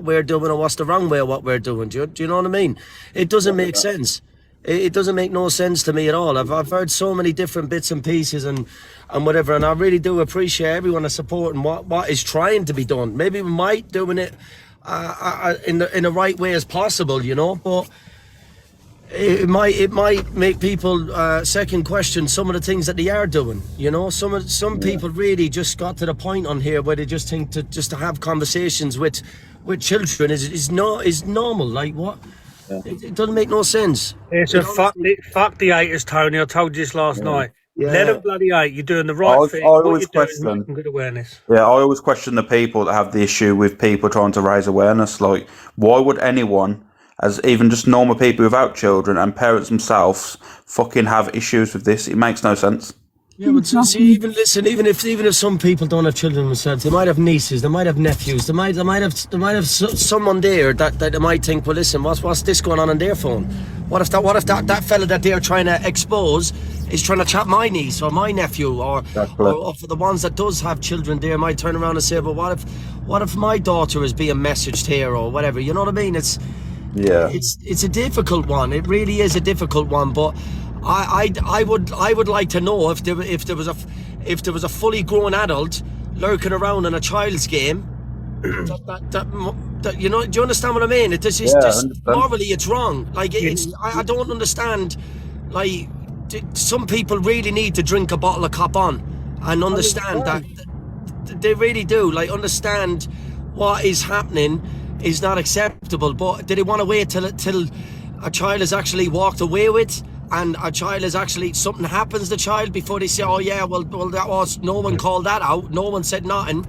what we're doing and what's the wrong way of what we're doing. Do you know what I mean? It doesn't make sense. It doesn't make no sense to me at all. I've heard so many different bits and pieces and whatever, and I really do appreciate everyone supporting what is trying to be done. Maybe we might doing it in the right way as possible, you know, but it might make people second question some of the things that they are doing, you know. Some people really just got to the point on here where they just think to have conversations with children is normal. Like what? It doesn't make no sense. It's a fuck the haters, Tony. I told you this last night. Let them bloody hate. You're doing the right thing. I always question. Good awareness. Yeah, I always question the people that have the issue with people trying to raise awareness. Like, why would anyone, as even just normal people without children and parents themselves, fucking have issues with this? It makes no sense. Yeah, but see, even if some people don't have children themselves, they might have nieces, they might have nephews, they might have someone there that they might think, well, listen, what's this going on their phone? What if that fella that they're trying to expose is trying to chat my niece or my nephew, or for the ones that does have children, there might turn around and say, well, what if my daughter is being messaged here or whatever? You know what I mean? It's a difficult one. It really is a difficult one, but I would like to know if there was a fully grown adult lurking around in a child's game. That you know, do you understand what I mean? It's just morally it's wrong. Like I don't understand. Like some people really need to drink a bottle of Cop On and understand that they really do. Like understand what is happening is not acceptable. But do they want to wait till a child is actually walked away with? And a child is actually, something happens to the child before they say, oh yeah, well that was, no one called that out, no one said nothing,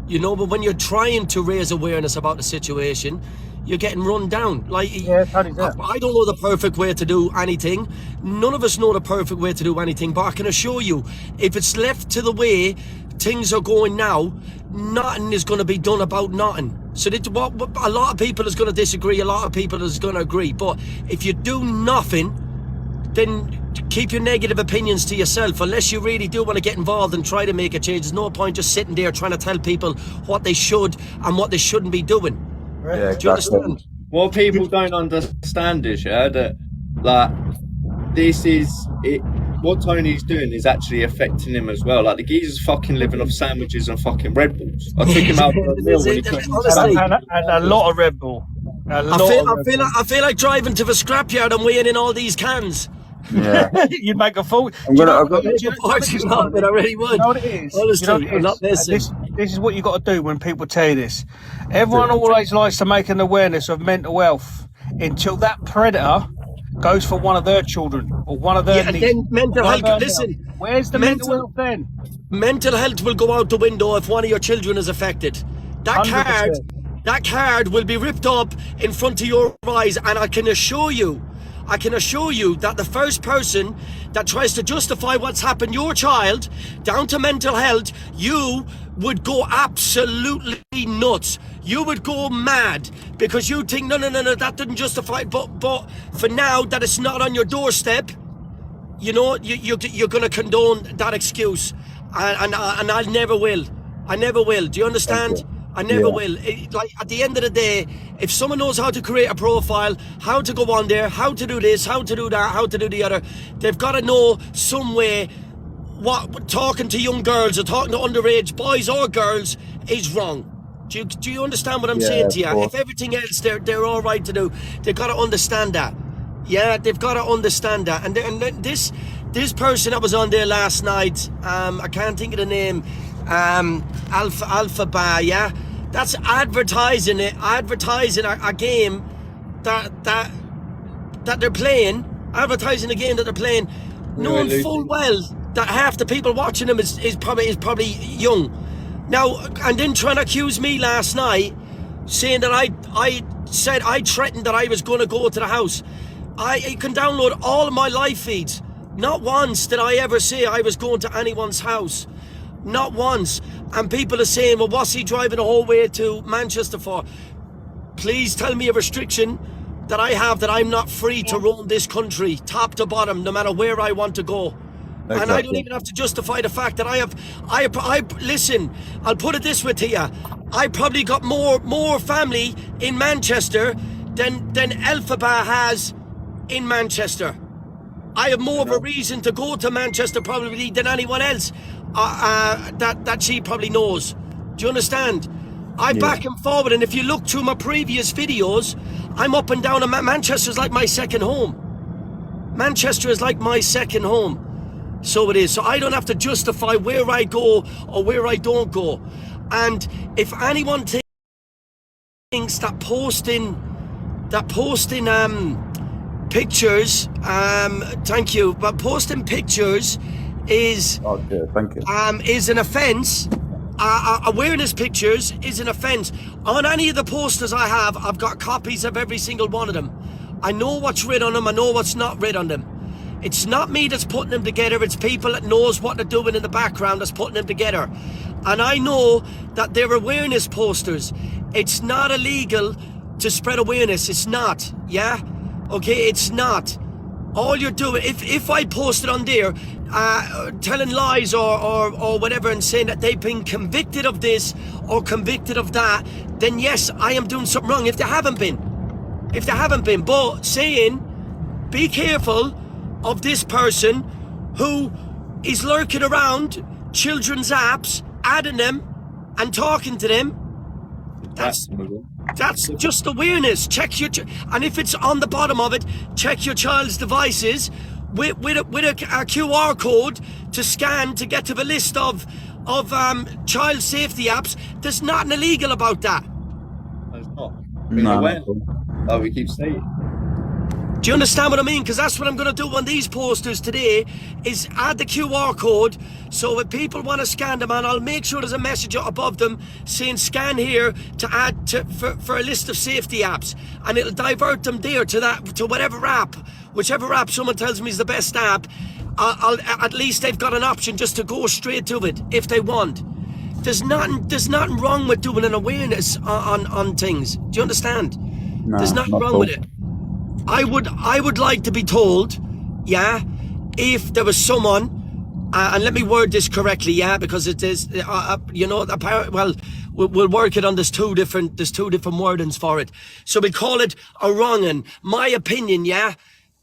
you know. But when you're trying to raise awareness about the situation, you're getting run down. Like, I don't know the perfect way to do anything. None of us know the perfect way to do anything, but I can assure you, if it's left to the way things are going now, nothing is going to be done about nothing. So a lot of people is going to disagree, a lot of people is going to agree, but if you do nothing, then keep your negative opinions to yourself. Unless you really do want to get involved and try to make a change, there's no point just sitting there trying to tell people what they should and what they shouldn't be doing. Right? Yeah, do you understand? What people don't understand is, that like this is it. What Tony's doing is actually affecting him as well. Like the geezer's fucking living off sandwiches and fucking Red Bulls. I took him out for a meal when he couldn't. And a lot of Red Bull. I feel like driving to the scrapyard and weighing in all these cans. Yeah, you'd make a fool. I really would. You know what it is? Honestly, I'm not listening. This is what you got to do when people tell you this. Everyone always likes to make an awareness of mental health until that predator goes for one of their children or one of their nieces. And then mental health. Listen, where's the mental health then? Mental health will go out the window if one of your children is affected. That 100%. That card will be ripped up in front of your eyes, and I can assure you that the first person that tries to justify what's happened your child down to mental health, you would go absolutely nuts. You would go mad because you think no, that didn't justify it. But for now that it's not on your doorstep, you know, you're going to condone that excuse, and I never will. Do you understand? I never will. Like at the end of the day, if someone knows how to create a profile, how to go on there, how to do this, how to do that, how to do the other, they've got to know some way what talking to young girls or talking to underage boys or girls is wrong. Do you understand what I'm saying to you? If everything else they're all right to do, they've got to understand that. Yeah, they've got to understand that. And this person that was on there last night, I can't think of the name, Alpha Bar, yeah? That's advertising a game that they're playing, advertising a game that they're playing, knowing full well that half the people watching them is probably young. Now, and then trying to accuse me last night, saying that I threatened that I was going to go to the house. You can download all of my live feeds. Not once did I ever say I was going to anyone's house. Not once. And people are saying, well, what's he driving the whole way to Manchester for? Please tell me a restriction that I have that I'm not free to roam this country, top to bottom, no matter where I want to go. Exactly. And I don't even have to justify the fact that I listen, I'll put it this way to you. I probably got more family in Manchester than Elphaba has in Manchester. I have more of a reason to go to Manchester probably than anyone else that she probably knows. Do you understand? I back and forward, and if you look through my previous videos, I'm up and down, and Manchester's like my second home. Manchester is like my second home. So it is. So I don't have to justify where I go or where I don't go. And if anyone thinks that posting pictures, thank you, but posting pictures is thank you. Is an offence. Awareness pictures is an offence. On any of the posters I have, I've got copies of every single one of them. I know what's written on them, I know what's not written on them. It's not me that's putting them together, it's people that knows what they're doing in the background that's putting them together. And I know that they're awareness posters. It's not illegal to spread awareness, it's not, yeah? Okay, it's not. All you're doing, if I posted on there telling lies or whatever and saying that they've been convicted of this or convicted of that, then yes, I am doing something wrong if they haven't been. But saying, be careful of this person who is lurking around children's apps, adding them and talking to them, that's just awareness. Check your and if it's on the bottom of it, check your child's devices with a QR code to scan to get to the list of child safety apps. There's nothing illegal about that. There's not. No. Like we keep saying. Do you understand what I mean? Because that's what I'm going to do on these posters today, is add the QR code. So if people want to scan them, and I'll make sure there's a message above them saying scan here to add for a list of safety apps, and it'll divert them there to whatever app, whichever app someone tells me is the best app. I'll at least they've got an option just to go straight to it if they want. There's nothing wrong with doing an awareness on things. Do you understand? No, there's nothing not wrong with it. I would like to be told, yeah, if there was someone, and let me word this correctly, yeah, because it is, well, we'll work it on. There's two different wordings for it. So we call it a wrong'un. My opinion, yeah,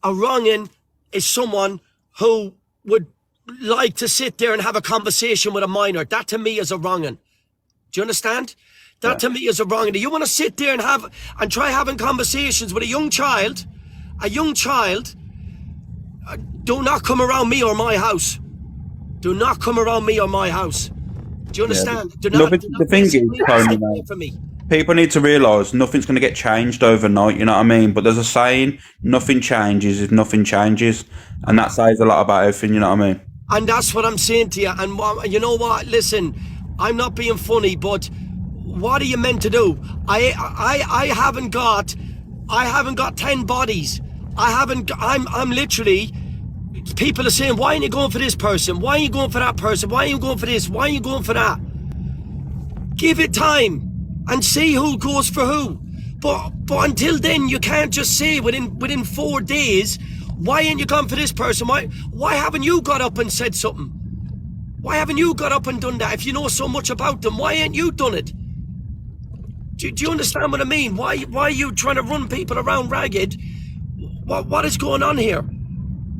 a wrong'un is someone who would like to sit there and have a conversation with a minor. That to me is a wrong'un. Do you understand? That to me is a wrong'un. You want to sit there and try having conversations with a young child, do not come around me or my house. Do not come around me or my house. Do you understand? The thing is, Tony, mate, people need to realise nothing's going to get changed overnight, you know what I mean? But there's a saying, nothing changes if nothing changes. And that says a lot about everything, you know what I mean? And that's what I'm saying to you. And you know what? Listen, I'm not being funny, but what are you meant to do? I haven't got 10 bodies. I'm literally, people are saying, why aren't you going for this person? Why are you going for that person? Why are you going for this? Why are you going for that? Give it time and see who goes for who. But until then, you can't just say within 4 days, why ain't you gone for this person? Why haven't you got up and said something? Why haven't you got up and done that? If you know so much about them, why ain't you done it? Do you understand what I mean? Why are you trying to run people around ragged? What is going on here?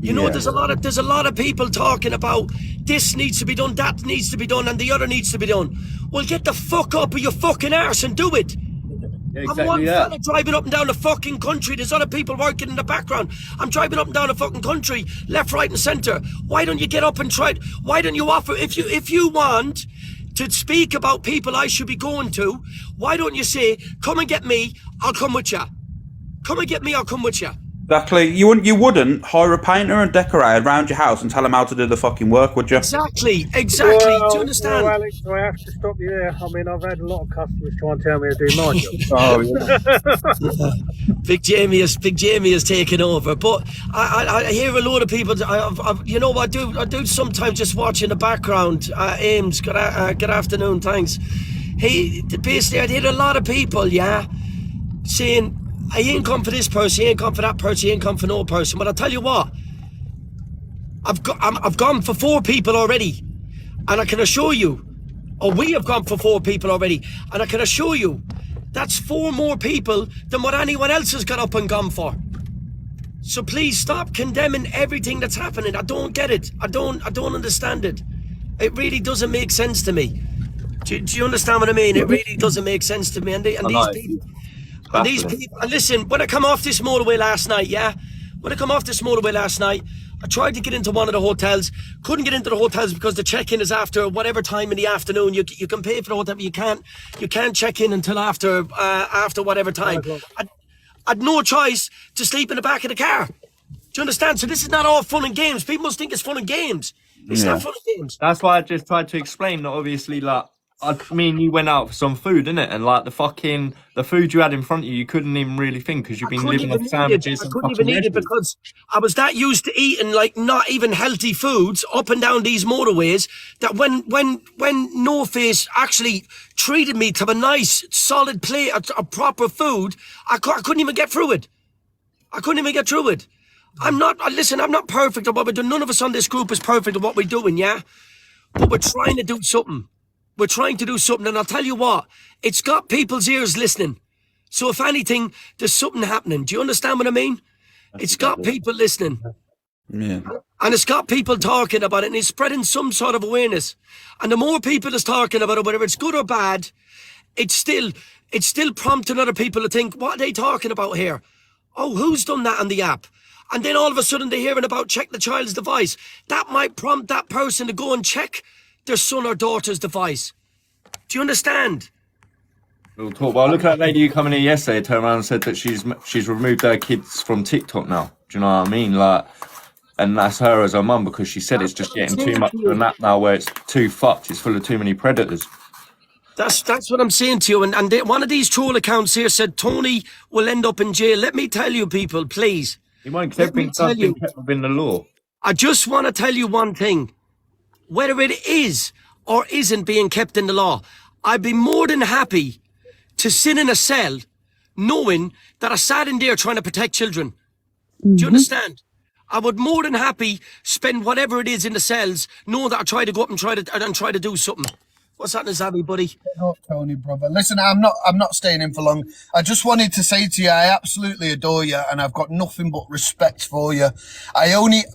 You know, there's a lot of people talking about this needs to be done, that needs to be done, and the other needs to be done. Well, get the fuck up of your fucking arse and do it. Yeah, exactly. I'm one fella driving up and down the fucking country. There's other people working in the background. I'm driving up and down the fucking country, left, right, and centre. Why don't you get up and try? Why don't you offer? If you want to speak about people I should be going to, why don't you say, come and get me, I'll come with you. Come and get me, I'll come with you. Exactly. You wouldn't hire a painter and decorator around your house and tell them how to do the fucking work, would you? Exactly. Well, do you understand? Well, Alex, I have to stop you there. I mean, I've had a lot of customers try and tell me to do my job. Oh, yeah. Big Jamie has taken over, but I hear a lot of people. You know what I do sometimes just watch in the background. Ames, good afternoon, thanks. Basically, I hear a lot of people, saying, I ain't come for this person, I ain't come for that person, I ain't come for no person. But I'll tell you what, I've gone for 4 people already, and I can assure you, or we have gone for 4 people already, and I can assure you That's 4 more people than what anyone else has got up and gone for. So please stop condemning everything that's happening. I don't get it. I don't understand it. It really doesn't make sense to me. Do you understand what I mean? It really doesn't make sense to me. And these people, and listen, when I come off this motorway last night, I tried to get into one of the hotels, couldn't get into the hotels because the check-in is after whatever time in the afternoon. You can pay for the hotel, but you can't check in until after whatever time. I'd no choice to sleep in the back of the car. Do you understand? So this is not all fun and games. People must think it's fun and games. It's not fun and games. That's why I just tried to explain that obviously, like, I mean, you went out for some food, innit? And like the food you had in front of you, you couldn't even really think because you've been living off sandwiches. I couldn't even eat it because I was that used to eating like not even healthy foods up and down these motorways that when No Face actually treated me to a nice solid plate of proper food, I couldn't even get through it. I'm not perfect at what we're doing. None of us on this group is perfect at what we're doing, yeah? But we're trying to do something. We're trying to do something, and I'll tell you what, it's got people's ears listening. So if anything, there's something happening. Do you understand what I mean? It's got people listening. Yeah. And it's got people talking about it, and it's spreading some sort of awareness. And the more people is talking about it, whether it's good or bad, it's still prompting other people to think, what are they talking about here? Oh, who's done that on the app? And then all of a sudden they're hearing about check the child's device. That might prompt that person to go and check their son or daughter's device. Do you understand? Well, look at that lady who came in here yesterday, turned around and said that she's removed her kids from TikTok now. Do you know what I mean? Like, and that's her as her mum, because she said it's just getting too much of an app now where it's too fucked. It's full of too many predators. That's what I'm saying to you. And one of these troll accounts here said Tony will end up in jail. Let me tell you, people, please. He won't, because everything's been kept within the law. I just want to tell you one thing. Whether it is or isn't being kept in the law, I'd be more than happy to sit in a cell knowing that I sat in there trying to protect children. Do you understand? I would more than happy spend whatever it is in the cells knowing that I try to go up and try to do something. What's happening, Zabby, buddy? Up, Tony, brother. Listen, I'm not staying in for long. I just wanted to say to you, I absolutely adore you, and I've got nothing but respect for you.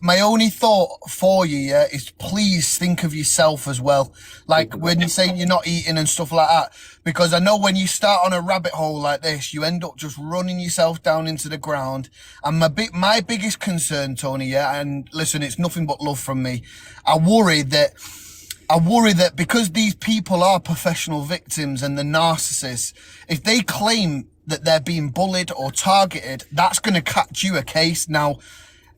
My only thought for you, yeah, is please think of yourself as well. Like when you're saying you're not eating and stuff like that, because I know when you start on a rabbit hole like this, you end up just running yourself down into the ground. And my biggest concern, Tony, yeah, and listen, it's nothing but love from me. I worry that because these people are professional victims and the narcissists, if they claim that they're being bullied or targeted, that's going to catch you a case. Now,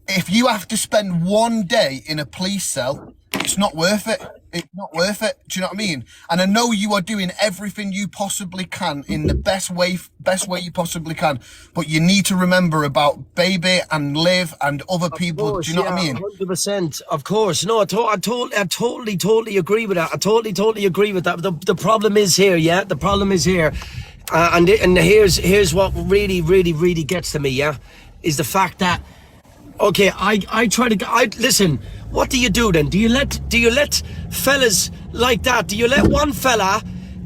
if you have to spend one day in a police cell, it's not worth it. It's not worth it. Do you know what I mean? And I know you are doing everything you possibly can in the best way you possibly can. But you need to remember about Baby and Liv and other people. Course, do you know what I mean? 100%. Of course. No, I totally agree with that. I totally agree with that. The problem is here, yeah? The problem is here. And here's what really gets to me, yeah? Is the fact that, okay, I listen, what do you do then? Do you let fellas like that? Do you let one fella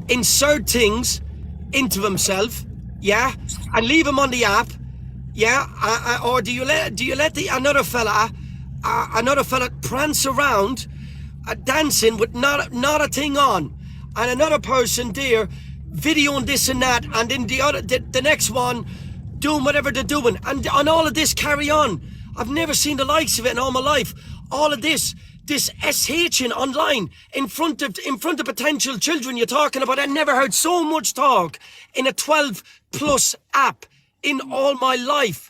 insert things into himself, yeah, and leave him on the app, yeah, or do you let another fella prance around, dancing with not a thing on, and another person there videoing this and that, and then the next one doing whatever they're doing, and all of this carry on. I've never seen the likes of it in all my life. All of this SHing online in front of potential children you're talking about. I never heard so much talk in a 12+ app in all my life.